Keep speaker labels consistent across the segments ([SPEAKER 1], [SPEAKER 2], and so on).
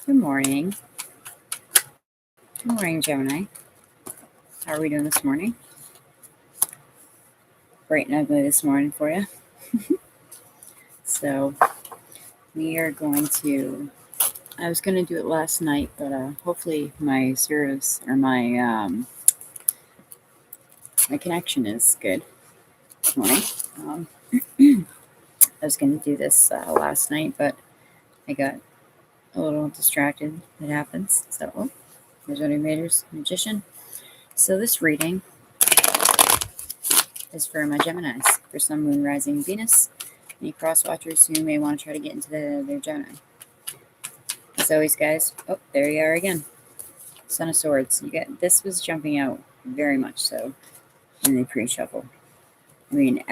[SPEAKER 1] Good morning. Good morning, Gemini. How are we doing this morning? Bright and ugly this morning for you. So we are going to, I was going to do it last night, but hopefully my service or my connection is good this morning. I was going to do this last night, but I got a little distracted. It happens. So, there's our magician. So this reading is for my Geminis, for Sun, Moon, Rising, Venus. Any cross watchers who may want to try to get into their Gemini. As always, guys. Oh, there you are again. Son of Swords. This was jumping out very much so in the pre-shuffle. I mean,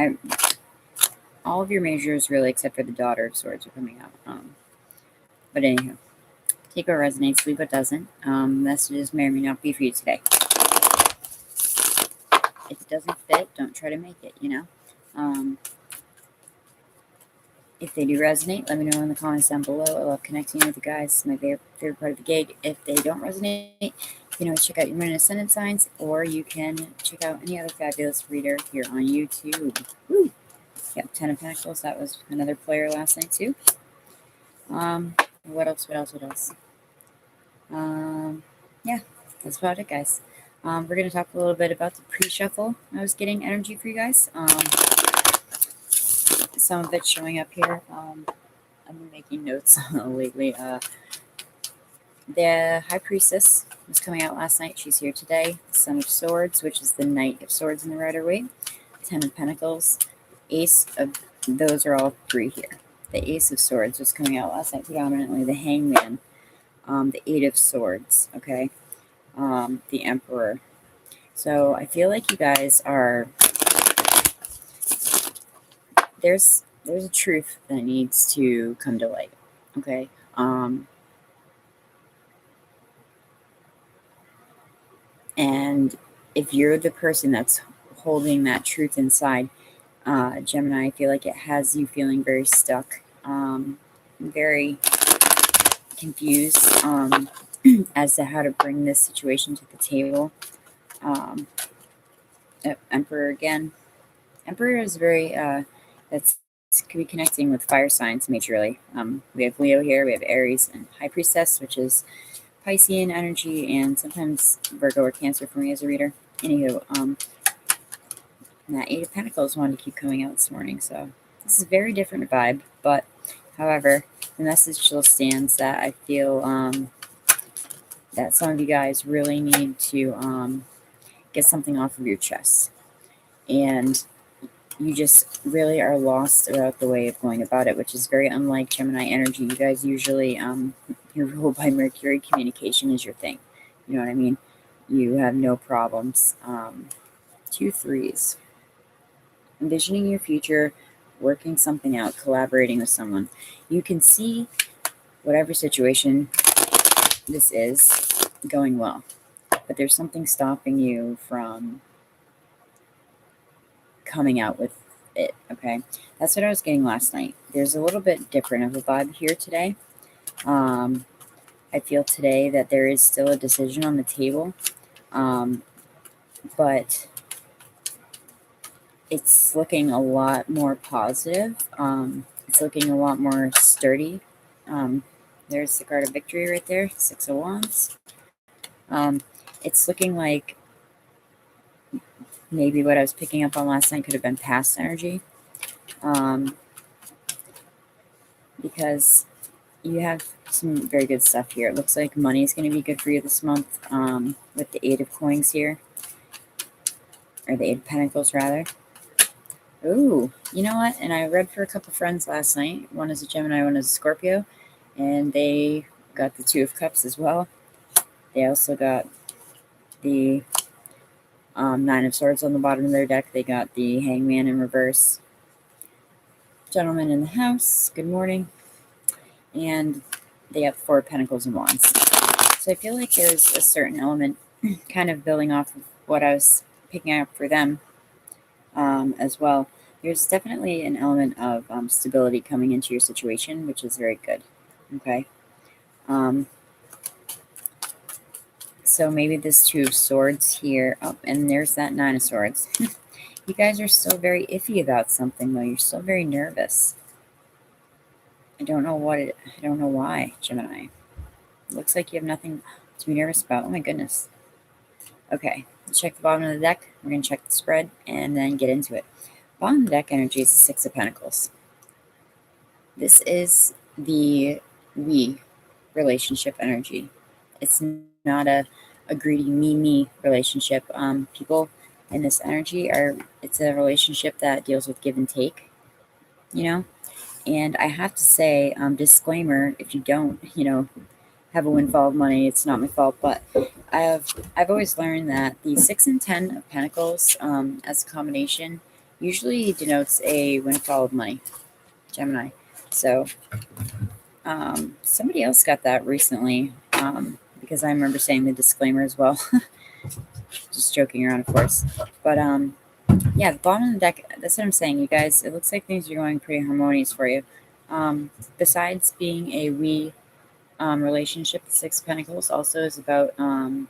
[SPEAKER 1] all of your majors really, except for the Daughter of Swords, are coming out. But anyhow, take what resonates, leave what doesn't. Messages may or may not be for you today. If it doesn't fit, don't try to make it. If they do resonate, let me know in the comments down below. I love connecting with you guys. It's my favorite part of the gig. If they don't resonate, you can always check out your Moon and Ascendant signs, or you can check out any other fabulous reader here on YouTube. Woo! Yep, 10 of Pentacles. That was another player last night too. What else? Yeah, that's about it, guys. We're going to talk a little bit about the pre-shuffle. I was getting energy for you guys. Some of it's showing up here. I've been making notes lately. The High Priestess was coming out last night. She's here today. The Son of Swords, which is the Knight of Swords in the Rider-Waite. 10 of Pentacles. Ace of... Those are all three here. The Ace of Swords was coming out last night predominantly. The Hangman. The Eight of Swords. Okay. The Emperor. So I feel like you guys are... There's a truth that needs to come to light. Okay. And if you're the person that's holding that truth inside, Gemini, I feel like it has you feeling very stuck, very confused as to how to bring this situation to the table. Emperor again. Emperor is very, that's could be connecting with fire signs majorly. We have Leo here, we have Aries and High Priestess, which is Piscean energy, and sometimes Virgo or Cancer for me as a reader. Anywho, that Eight of Pentacles wanted to keep coming out this morning, so this is a very different vibe. But, however, the message still stands that I feel that some of you guys really need to get something off of your chest, and you just really are lost about the way of going about it, which is very unlike Gemini energy. You guys usually, you're ruled by Mercury. Communication is your thing. You know what I mean? You have no problems. 2 threes. Envisioning your future, working something out, collaborating with someone. You can see whatever situation this is going well, but there's something stopping you from coming out with it. Okay, that's what I was getting last night. There's a little bit different of a vibe here today. I feel today that there is still a decision on the table, but it's looking a lot more positive. It's looking a lot more sturdy. There's the card of victory right there, 6 of Wands. It's looking like maybe what I was picking up on last night could have been past energy. Because you have some very good stuff here. It looks like money is going to be good for you this month, with the 8 of coins here. Or the 8 of Pentacles, rather. Ooh, you know what? And I read for a couple friends last night. One is a Gemini, one is a Scorpio. And they got the 2 of Cups as well. They also got the 9 of Swords on the bottom of their deck. They got the Hangman in reverse. Gentleman in the house, good morning. And they have 4 of Pentacles and Wands. So I feel like there's a certain element kind of building off of what I was picking up for them as well. There's definitely an element of stability coming into your situation, which is very good. Okay. So maybe this Two of Swords here. Oh, and there's that Nine of Swords. You guys are still very iffy about something, though. You're still very nervous. I don't know why, Gemini. Looks like you have nothing to be nervous about. Oh my goodness. Okay, let's check the bottom of the deck. We're going to check the spread and then get into it. Bottom of the deck energy is the Six of Pentacles. This is the we relationship energy. It's not a greedy me relationship. People in this energy it's a relationship that deals with give and take, you know? And I have to say, disclaimer, if you don't, have a windfall of money, it's not my fault, but I've always learned that the 6 and 10 of Pentacles, as a combination, usually denotes a windfall of money, Gemini. So somebody else got that recently, because I remember saying the disclaimer as well. Just joking around, of course. But yeah, the bottom of the deck, that's what I'm saying, you guys. It looks like things are going pretty harmonious for you. Besides being a relationship, the Six of Pentacles also is about a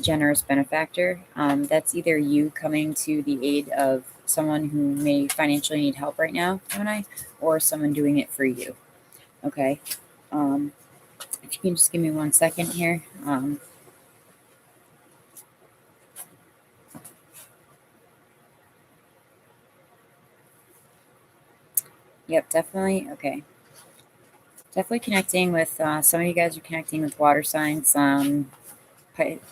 [SPEAKER 1] generous benefactor. That's either you coming to the aid of someone who may financially need help right now, Gemini, or someone doing it for you. Okay. If you can just give me 1 second here. Yep, definitely. Okay. Definitely connecting with, some of you guys are connecting with water signs,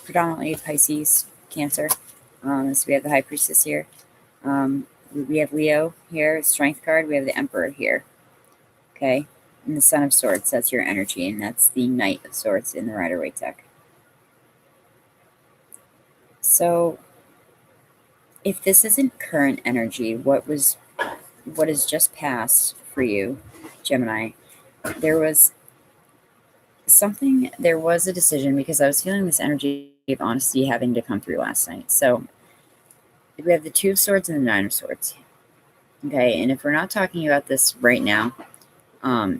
[SPEAKER 1] predominantly Pisces, Cancer. So we have the High Priestess here. We have Leo here, Strength card. We have the Emperor here. Okay. And the Son of Swords, that's your energy, and that's the Knight of Swords in the Rider-Waite deck. So if this isn't current energy, what has just passed for you, Gemini, there was a decision, because I was feeling this energy of honesty having to come through last night. So we have the Two of Swords and the Nine of Swords. Okay, and if we're not talking about this right now,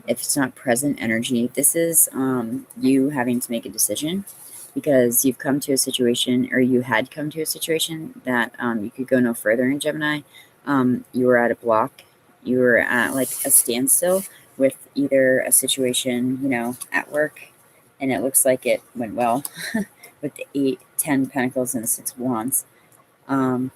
[SPEAKER 1] if it's not present energy, this is you having to make a decision, because you've come to a situation, or you had come to a situation that you could go no further in, Gemini. You were at a block. You were at like a standstill with either a situation, at work, and it looks like it went well with the 8, 10 Pentacles and the 6 of Wands. And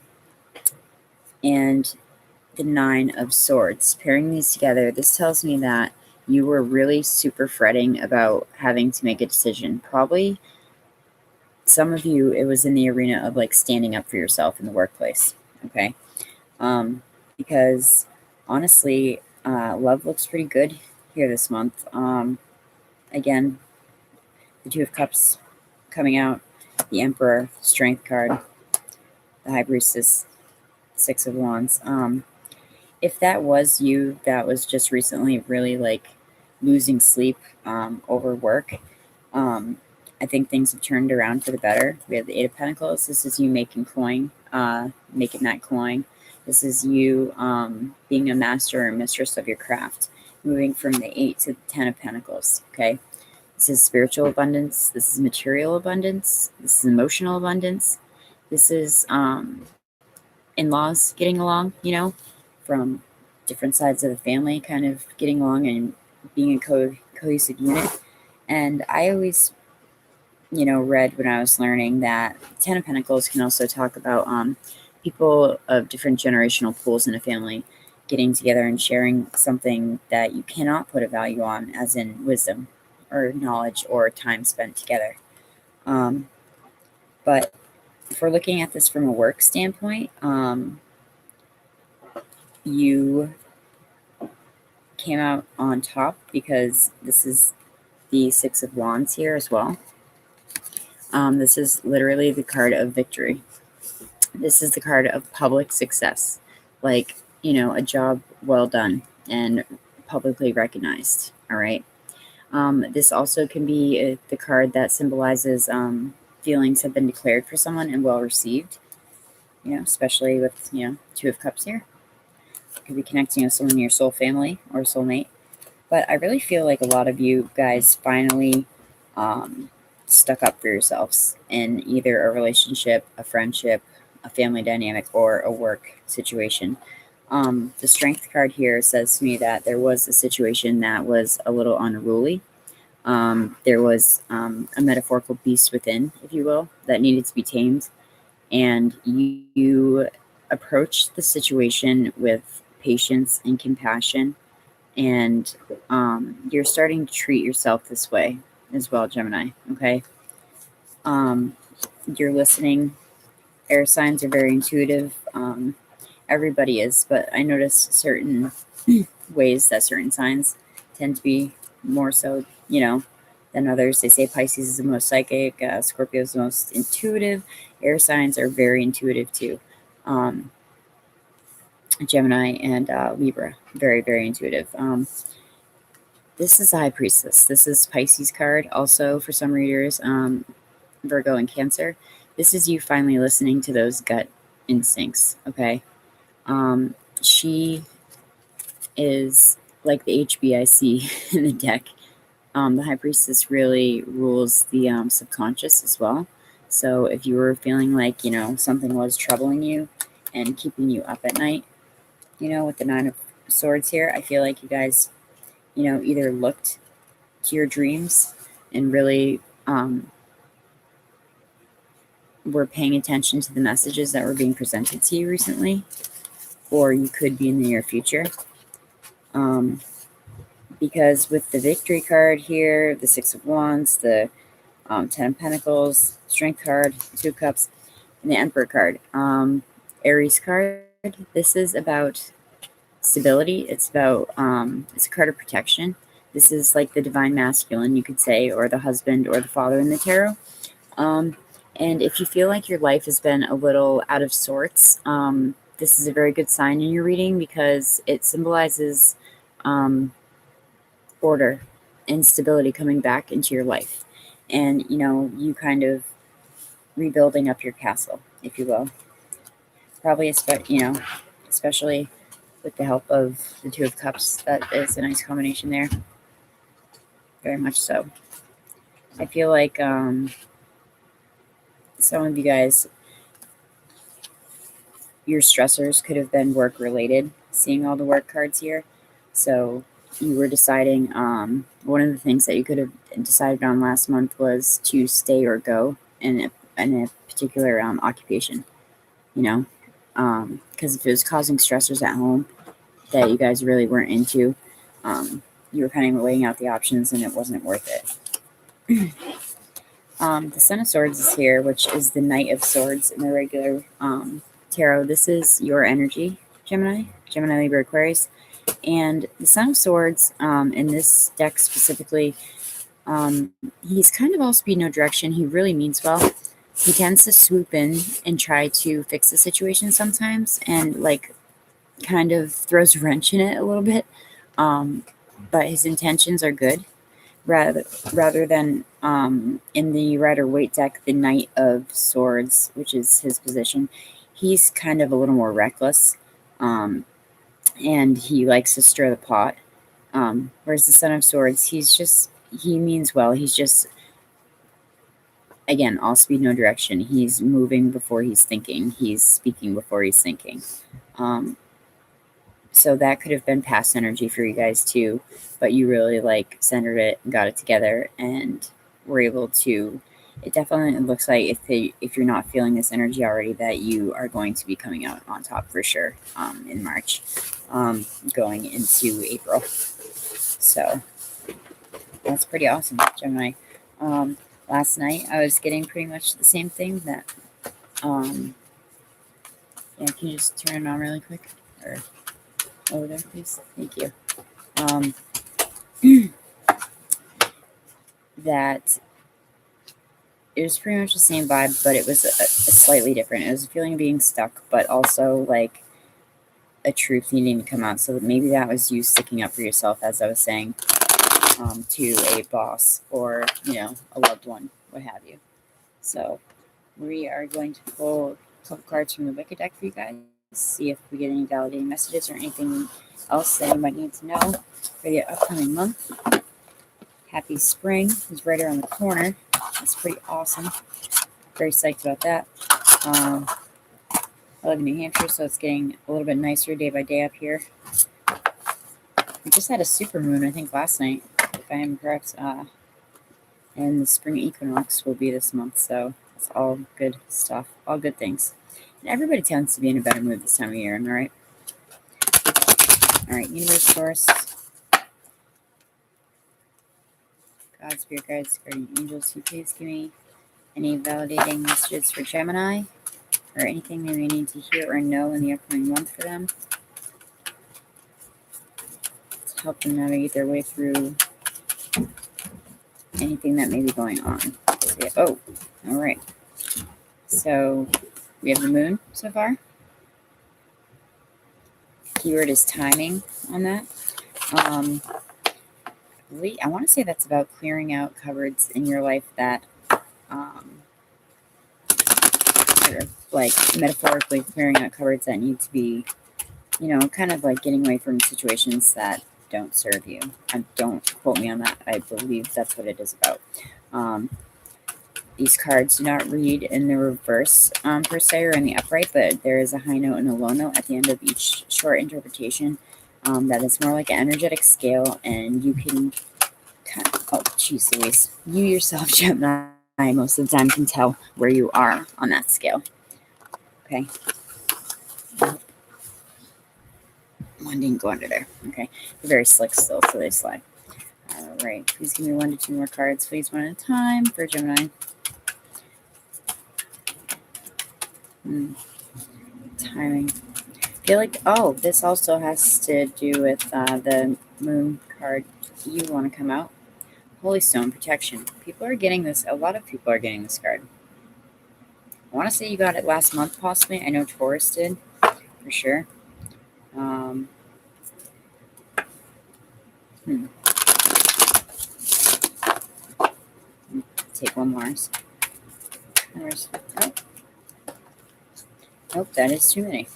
[SPEAKER 1] the Nine of Swords. Pairing these together, this tells me that you were really super fretting about having to make a decision. Probably some of you, it was in the arena of like standing up for yourself in the workplace. Okay. Because honestly, love looks pretty good here this month. Again, the Two of Cups coming out, the Emperor, Strength card, the High Priestess, Six of Wands. If that was you, that was just recently really like losing sleep over work, I think things have turned around for the better. We have the Eight of Pentacles. This is you making that coin. This is you being a master or mistress of your craft, moving from the 8 to the 10 of Pentacles. Okay, this is spiritual abundance. This is material abundance. This is emotional abundance. This is in-laws getting along, from different sides of the family kind of getting along and being a cohesive unit. And I always, read when I was learning that Ten of Pentacles can also talk about people of different generational pools in a family getting together and sharing something that you cannot put a value on, as in wisdom or knowledge or time spent together. But if we're looking at this from a work standpoint, you came out on top, because this is the Six of Wands here as well. This is literally the card of victory. This is the card of public success, like, a job well done and publicly recognized. All right. This also can be the card that symbolizes feelings have been declared for someone and well received, especially with, Two of Cups here. Could be connecting with someone in your soul family or soulmate. But I really feel like a lot of you guys finally stuck up for yourselves in either a relationship, a friendship, a family dynamic, or a work situation. The strength card here says to me that there was a situation that was a little unruly. There was a metaphorical beast within, if you will, that needed to be tamed. And you approached the situation with patience and compassion. And you're starting to treat yourself this way as well, Gemini. Okay. Um, you're listening. Air signs are very intuitive. Everybody is, but I notice certain ways that certain signs tend to be more so, than others. They say Pisces is the most psychic, Scorpio is the most intuitive. Air signs are very intuitive too. Gemini and Libra, very, very intuitive. This is the High Priestess. This is Pisces card. Also, for some readers, Virgo and Cancer. This is you finally listening to those gut instincts, okay? She is like the HBIC in the deck. The High Priestess really rules the subconscious as well. So if you were feeling like, something was troubling you and keeping you up at night, with the Nine of Swords here, I feel like you guys, either looked to your dreams and really were paying attention to the messages that were being presented to you recently, or you could be in the near future. Because with the Victory card here, the Six of Wands, the Ten of Pentacles, Strength card, Two of Cups, and the Emperor card, Aries card, this is about stability. It's about, it's a card of protection. This is like the divine masculine, you could say, or the husband or the father in the tarot. And if you feel like your life has been a little out of sorts, this is a very good sign in your reading because it symbolizes order and stability coming back into your life. And, you kind of rebuilding up your castle, if you will. Probably, especially with the help of the Two of Cups. That is a nice combination there. Very much so. I feel like some of you guys, your stressors could have been work related, seeing all the work cards here. So you were deciding, one of the things that you could have decided on last month was to stay or go in a particular occupation, because if it was causing stressors at home that you guys really weren't into, you were kind of weighing out the options and it wasn't worth it. The Sun of Swords is here, which is the Knight of Swords in the regular tarot. This is your energy, Gemini, Libra, Aquarius. And the Sun of Swords, in this deck specifically, he's kind of all speed, no direction. He really means well. He tends to swoop in and try to fix the situation sometimes and, kind of throws a wrench in it a little bit. But his intentions are good. Rather than in the Rider-Waite deck, the Knight of Swords, which is his position, he's kind of a little more reckless. And he likes to stir the pot. Whereas the Son of Swords, he means well. He's just, again, all speed, no direction. He's moving before he's thinking. He's speaking before he's thinking. So that could have been past energy for you guys too, but you really centered it and got it together and were able to. It definitely looks like if you're not feeling this energy already, that you are going to be coming out on top for sure in March, going into April. So that's pretty awesome, Gemini. Last night I was getting pretty much the same thing that. Yeah, can you just turn it on really quick? Or over there, please. Thank you. That it was pretty much the same vibe, but it was a slightly different. It was a feeling of being stuck, but also a truth needing to come out. So maybe that was you sticking up for yourself, as I was saying, to a boss or a loved one, what have you. So we are going to pull a couple cards from the Wicked deck for you guys. See if we get any validating messages or anything else that you might need to know for the upcoming month. Happy spring is right around the corner. That's pretty awesome. Very psyched about that. I live in New Hampshire, so it's getting a little bit nicer day by day up here. We just had a supermoon, I think, last night, if I am correct. And the spring equinox will be this month, so it's all good stuff, all good things. And everybody tends to be in a better mood this time of year, am I right? All right, universe, source, God, spirit guides, guardian angels, you please give me any validating messages for Gemini, or anything they may need to hear or know in the upcoming month for them, to help them navigate their way through anything that may be going on. Oh, all right. So we have the moon so far. Keyword is timing on that. I want to say that's about clearing out cupboards in your life that, sort of like metaphorically clearing out cupboards that need to be, kind of like getting away from situations that don't serve you. Don't quote me on that. I believe that's what it is about. These cards do not read in the reverse per se or in the upright, but there is a high note and a low note at the end of each short interpretation that is more like an energetic scale, and you can geez Louise, you yourself, Gemini, most of the time can tell where you are on that scale. Okay. One didn't go under there. Okay. They're very slick still, so they slide. All right. Please give me 1 to 2 more cards, please, one at a time for Gemini. Timing. I feel like, this also has to do with the moon card. You want to come out. Holy Stone, protection. People are getting this. A lot of people are getting this card. I want to say you got it last month, possibly. I know Taurus did, for sure. Take one more. Nope, that is too many.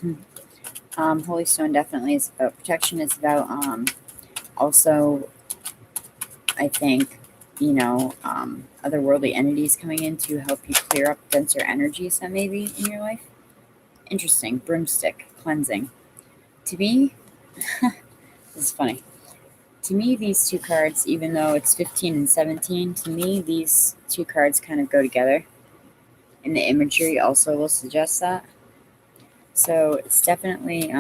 [SPEAKER 1] Holy Stone definitely is about protection. It's about also, I think, otherworldly entities coming in to help you clear up denser energies that may be in your life. Interesting. Broomstick, cleansing. To me, this is funny. To me, these two cards, even though it's 15 and 17, to me, these two cards kind of go together. And the imagery also will suggest that. So it's definitely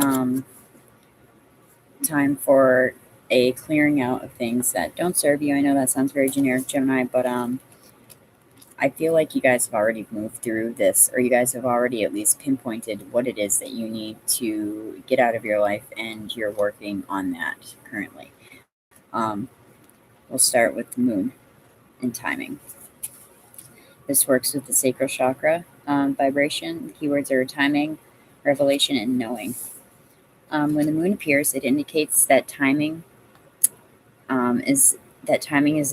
[SPEAKER 1] time for a clearing out of things that don't serve you. I know that sounds very generic, Gemini, but I feel like you guys have already moved through this, or you guys have already at least pinpointed what it is that you need to get out of your life, and you're working on that currently. We'll start with the moon and timing. This works with the sacral chakra vibration. The keywords are timing, revelation, and knowing. When the moon appears, it indicates that timing is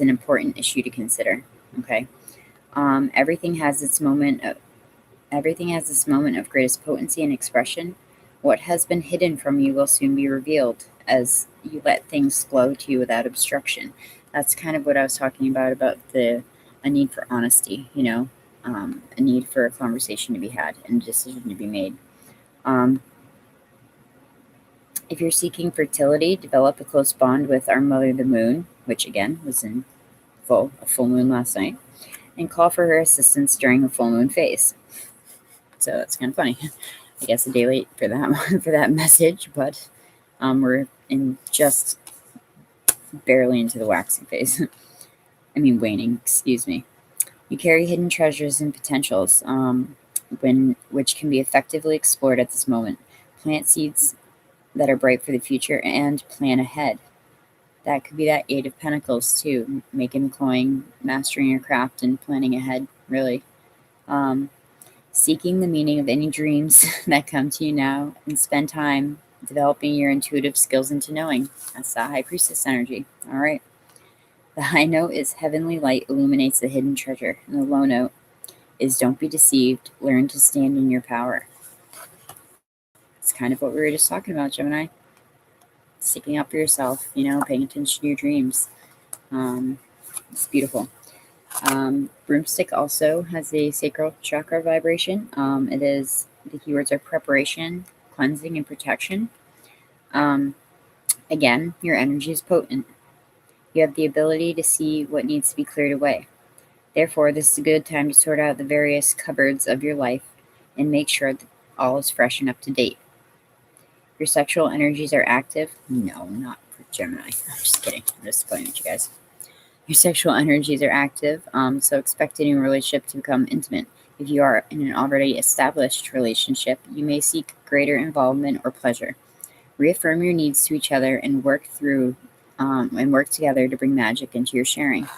[SPEAKER 1] an important issue to consider. Okay, everything has this moment of greatest potency and expression. What has been hidden from you will soon be revealed as you let things flow to you without obstruction. That's kind of what I was talking about a need for honesty, a need for a conversation to be had and a decision to be made. If you're seeking fertility, develop a close bond with our mother, the moon, which again was in a full moon last night, and call for her assistance during a full moon phase. So that's kind of funny. I guess a day late for that message, but we're just barely into the waxing phase. I mean waning, excuse me. You carry hidden treasures and potentials, which can be effectively explored at this moment. Plant seeds that are bright for the future and plan ahead. That could be that 8 of Pentacles too, making, cloying, mastering your craft, and planning ahead, really. Seeking the meaning of any dreams that come to you now, and spend time developing your intuitive skills into knowing. That's that High Priestess energy. All right. The high note is heavenly light illuminates the hidden treasure, and the low note is don't be deceived, learn to stand in your power. It's kind of what we were just talking about, Gemini. Sticking up for yourself, paying attention to your dreams. It's beautiful. Broomstick also has a sacral chakra vibration. The keywords are preparation, cleansing, and protection. Again, your energy is potent. You have the ability to see what needs to be cleared away. Therefore, this is a good time to sort out the various cupboards of your life and make sure that all is fresh and up to date. Your sexual energies are active. No, not for Gemini. I'm just kidding. I'm just playing with you guys. Your sexual energies are active, so expect a new relationship to become intimate. If you are in an already established relationship, you may seek greater involvement or pleasure. Reaffirm your needs to each other and work together to bring magic into your sharing.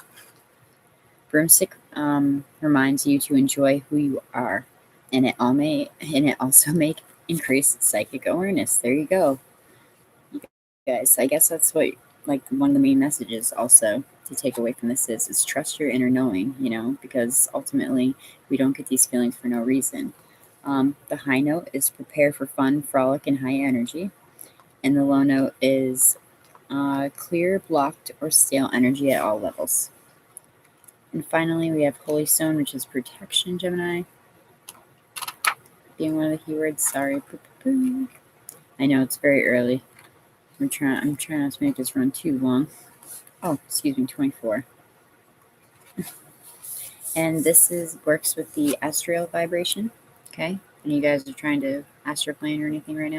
[SPEAKER 1] Broomstick reminds you to enjoy who you are, and it also may increase psychic awareness. There you go, you guys. I guess that's what one of the main messages also to take away from this is trust your inner knowing. Because ultimately we don't get these feelings for no reason. The high note is prepare for fun, frolic, and high energy, and the low note is clear, blocked, or stale energy at all levels. And finally, we have Holy Stone, which is protection, Gemini. Being one of the keywords. Sorry. I know it's very early. I'm trying not to make this run too long. Oh, excuse me, 24. And this works with the astral vibration. Okay? And you guys are trying to astral plane or anything right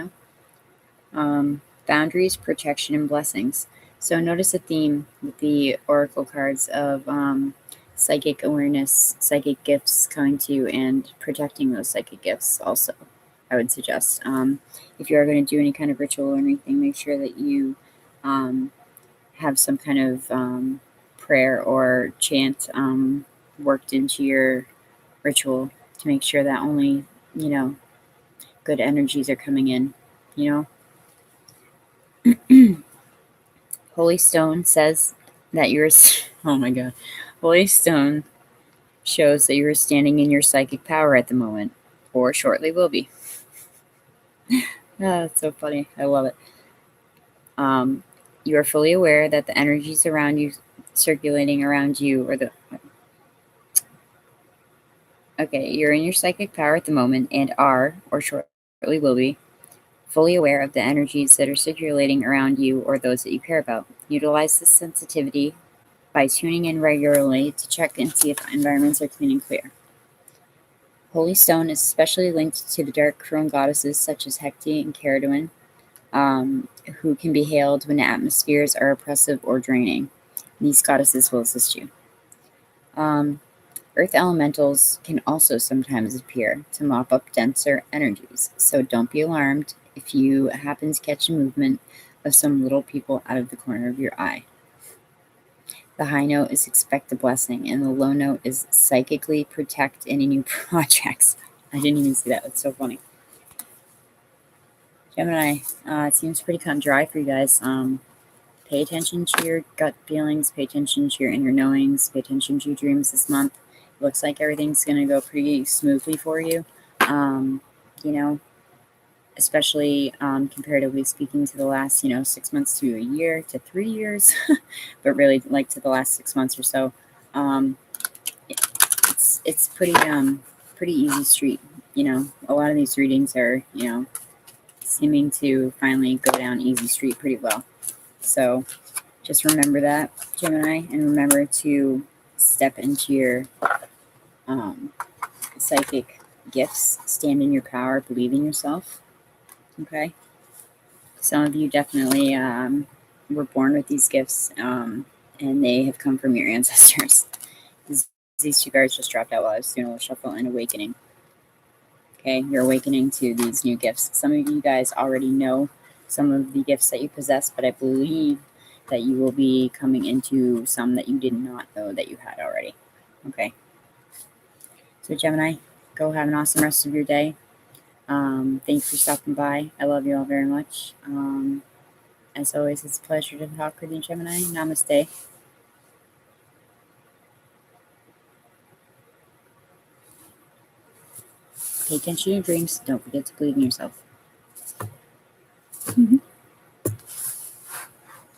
[SPEAKER 1] now? Boundaries, protection, and blessings. So notice a theme with the oracle cards of psychic awareness, psychic gifts coming to you, and protecting those psychic gifts also, I would suggest. If you are going to do any kind of ritual or anything, make sure that you have some kind of prayer or chant worked into your ritual to make sure that only, good energies are coming in, Holy Stone says that you're, oh my God, Holy Stone shows that you are standing in your psychic power at the moment, or shortly will be. That's so funny. I love it. You are fully aware that the energies around you, circulating around you, you're in your psychic power at the moment and are, or shortly will be, fully aware of the energies that are circulating around you or those that you care about. Utilize this sensitivity by tuning in regularly to check and see if environments are clean and clear. Holy Stone is especially linked to the dark crone goddesses such as Hecate and Caridwen, who can be hailed when atmospheres are oppressive or draining. These goddesses will assist you. Earth elementals can also sometimes appear to mop up denser energies, so don't be alarmed if you happen to catch a movement of some little people out of the corner of your eye. The high note is expect a blessing, and the low note is psychically protect any new projects. I didn't even see that. That's so funny. Gemini, it seems pretty cut and dry for you guys. Pay attention to your gut feelings. Pay attention to your inner knowings. Pay attention to your dreams this month. It looks like everything's going to go pretty smoothly for you. Especially comparatively speaking to the last, 6 months to a year to 3 years, but really like to the last 6 months or so. It's pretty easy street. A lot of these readings are, seeming to finally go down easy street pretty well. So just remember that, Gemini, and remember to step into your psychic gifts, stand in your power, believe in yourself. Okay? Some of you definitely were born with these gifts, and they have come from your ancestors. These two cards just dropped out while I was doing a little shuffle and awakening. Okay, you're awakening to these new gifts. Some of you guys already know some of the gifts that you possess, but I believe that you will be coming into some that you did not know that you had already. Okay. So Gemini, go have an awesome rest of your day. Thanks for stopping by. I love you all very much. As always, it's a pleasure to talk with you, Gemini. Namaste. Pay attention to your dreams. Don't forget to believe in yourself.